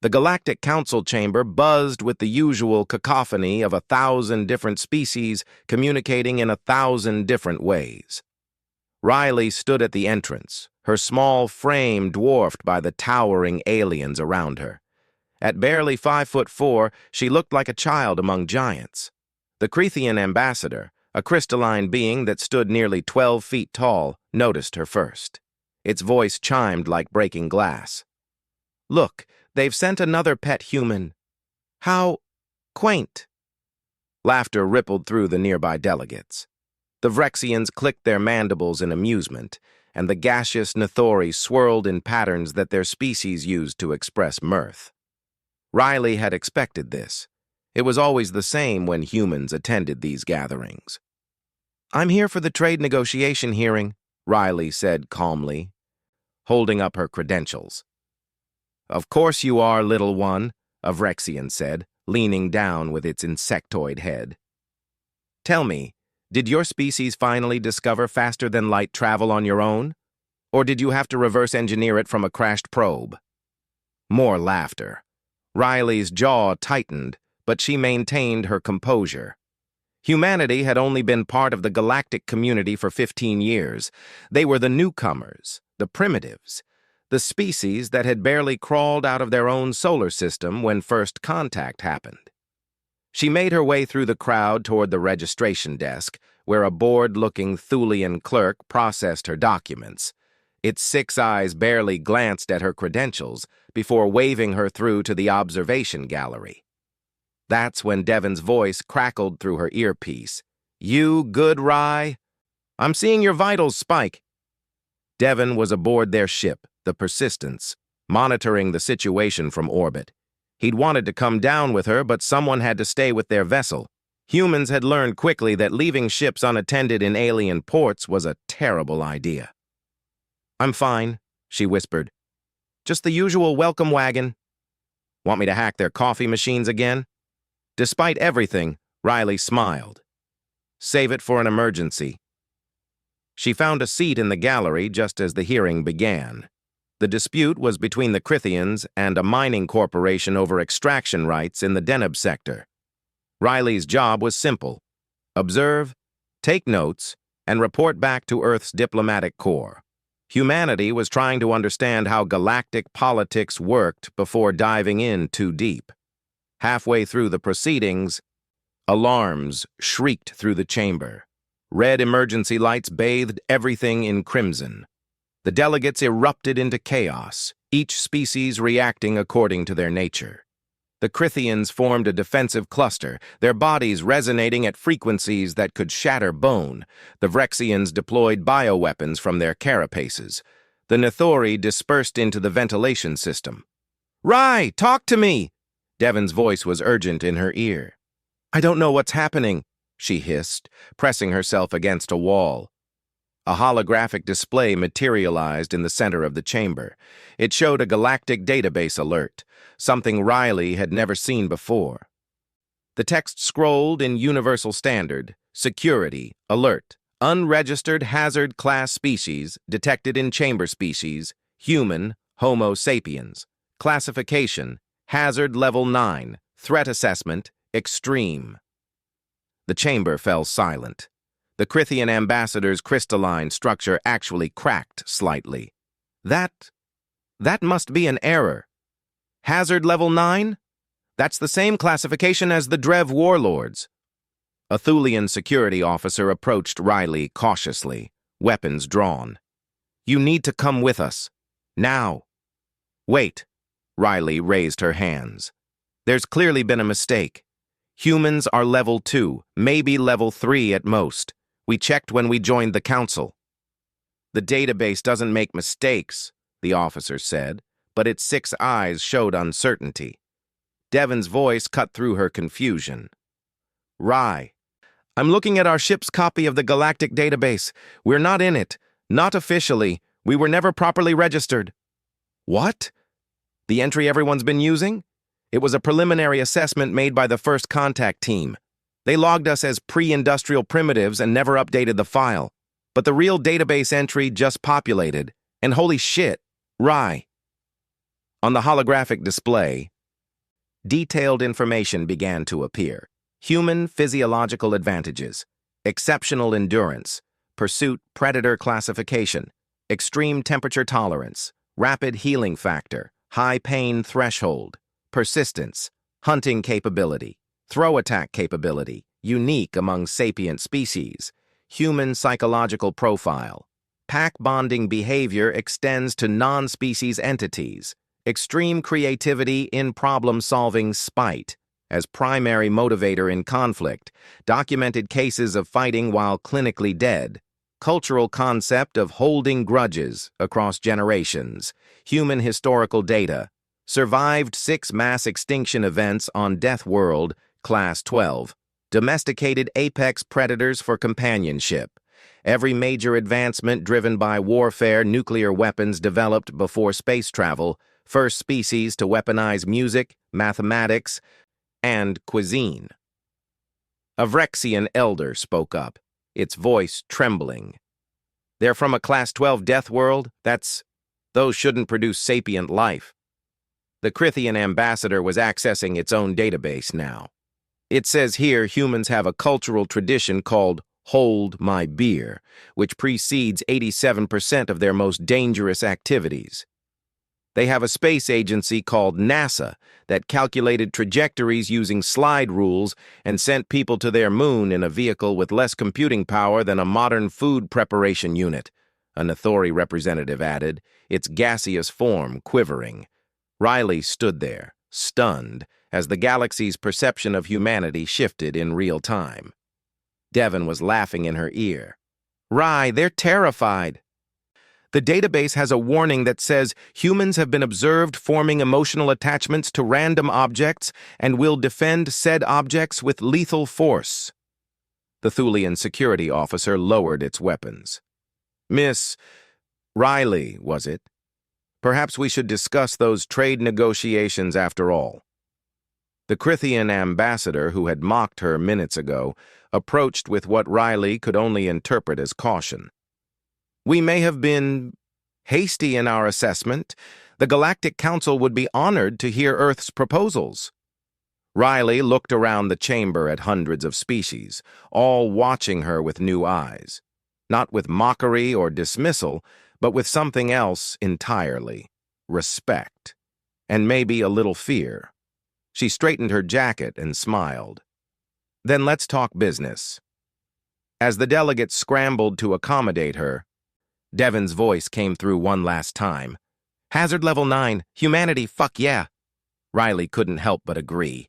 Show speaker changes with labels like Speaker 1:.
Speaker 1: The Galactic Council chamber buzzed with the usual cacophony of 1,000 different species communicating in 1,000 different ways. Riley stood at the entrance, her small frame dwarfed by the towering aliens around her. At barely 5'4", she looked like a child among giants. The Crethian ambassador, a crystalline being that stood nearly 12 feet tall, noticed her first. Its voice chimed like breaking glass. "Look, they've sent another pet human. How quaint." Laughter rippled through the nearby delegates. The Vrexians clicked their mandibles in amusement, and the gaseous Nethori swirled in patterns that their species used to express mirth. Riley had expected this. It was always the same when humans attended these gatherings. "I'm here for the trade negotiation hearing," Riley said calmly, holding up her credentials. "Of course you are, little one," a Vrexian said, leaning down with its insectoid head. "Tell me, did your species finally discover faster-than-light travel on your own? Or did you have to reverse engineer it from a crashed probe?" More laughter. Riley's jaw tightened, but she maintained her composure. Humanity had only been part of the galactic community for 15 years. They were the newcomers, the primitives, the species that had barely crawled out of their own solar system when first contact happened. She made her way through the crowd toward the registration desk, where a bored-looking Thulian clerk processed her documents. Its 6 eyes barely glanced at her credentials before waving her through to the observation gallery. That's when Devon's voice crackled through her earpiece. "You good, Rye? I'm seeing your vitals spike." Devon was aboard their ship, the Persistence, monitoring the situation from orbit. He'd wanted to come down with her, but someone had to stay with their vessel. Humans had learned quickly that leaving ships unattended in alien ports was a terrible idea. "I'm fine," she whispered. "Just the usual welcome wagon." "Want me to hack their coffee machines again?" Despite everything, Riley smiled. "Save it for an emergency." She found a seat in the gallery just as the hearing began. The dispute was between the Crithians and a mining corporation over extraction rights in the Deneb sector. Riley's job was simple: observe, take notes, and report back to Earth's diplomatic corps. Humanity was trying to understand how galactic politics worked before diving in too deep. Halfway through the proceedings, alarms shrieked through the chamber. Red emergency lights bathed everything in crimson. The delegates erupted into chaos, each species reacting according to their nature. The Crithians formed a defensive cluster, their bodies resonating at frequencies that could shatter bone. The Vrexians deployed bioweapons from their carapaces. The Nethori dispersed into the ventilation system. "Rye, talk to me!" Devon's voice was urgent in her ear. "I don't know what's happening," she hissed, pressing herself against a wall. A holographic display materialized in the center of the chamber. It showed a galactic database alert, something Riley had never seen before. The text scrolled in Universal Standard: Security, Alert, Unregistered Hazard Class Species detected in Chamber Species, Human, Homo sapiens. Classification, Hazard Level 9, Threat Assessment, Extreme. The chamber fell silent. The Crithian ambassador's crystalline structure actually cracked slightly. That must be an error. Hazard Level 9? That's the same classification as the Drev warlords. A Thulian security officer approached Riley cautiously, weapons drawn. "You need to come with us. Now." "Wait." Riley raised her hands. "There's clearly been a mistake. Humans are Level 2, maybe Level 3 at most. We checked when we joined the council." "The database doesn't make mistakes," the officer said, but its 6 eyes showed uncertainty. Devon's voice cut through her confusion. "Rye, I'm looking at our ship's copy of the galactic database. We're not in it. Not officially. We were never properly registered." "What? The entry everyone's been using? It was a preliminary assessment made by the First Contact team. They logged us as pre-industrial primitives and never updated the file. But the real database entry just populated. And holy shit, Rye." On the holographic display, Detailed information began to appear. Human physiological advantages, exceptional endurance, pursuit predator classification, extreme temperature tolerance, rapid healing factor, high pain threshold, persistence, hunting capability, throw attack capability, unique among sapient species, human psychological profile, pack bonding behavior extends to non-species entities, extreme creativity in problem-solving spite, as primary motivator in conflict, documented cases of fighting while clinically dead, cultural concept of holding grudges across generations, human historical data, survived 6 mass extinction events on Death World, Class 12, domesticated apex predators for companionship, every major advancement driven by warfare, nuclear weapons developed before space travel, first species to weaponize music, mathematics, and cuisine. A Vrexian elder spoke up, its voice trembling. They're from a Class 12 death world? Those shouldn't produce sapient life. The Crithian ambassador was accessing its own database now. It says here humans have a cultural tradition called Hold My Beer, which precedes 87% of their most dangerous activities. They have a space agency called NASA that calculated trajectories using slide rules and sent people to their moon in a vehicle with less computing power than a modern food preparation unit, a Nathori representative added, its gaseous form quivering. Riley stood there, stunned, as the galaxy's perception of humanity shifted in real time. Devon was laughing in her ear. "Rye, they're terrified. The database has a warning that says humans have been observed forming emotional attachments to random objects and will defend said objects with lethal force." The Thulian security officer lowered its weapons. "Miss Riley, was it? Perhaps we should discuss those trade negotiations after all." The Crithian ambassador, who had mocked her minutes ago, approached with what Riley could only interpret as caution. "We may have been hasty in our assessment. The Galactic Council would be honored to hear Earth's proposals." Riley looked around the chamber at hundreds of species, all watching her with new eyes. Not with mockery or dismissal, but with something else entirely. Respect. And maybe a little fear. She straightened her jacket and smiled. "Then let's talk business." As the delegates scrambled to accommodate her, Devon's voice came through one last time. "Hazard level 9, humanity, fuck yeah." Riley couldn't help but agree.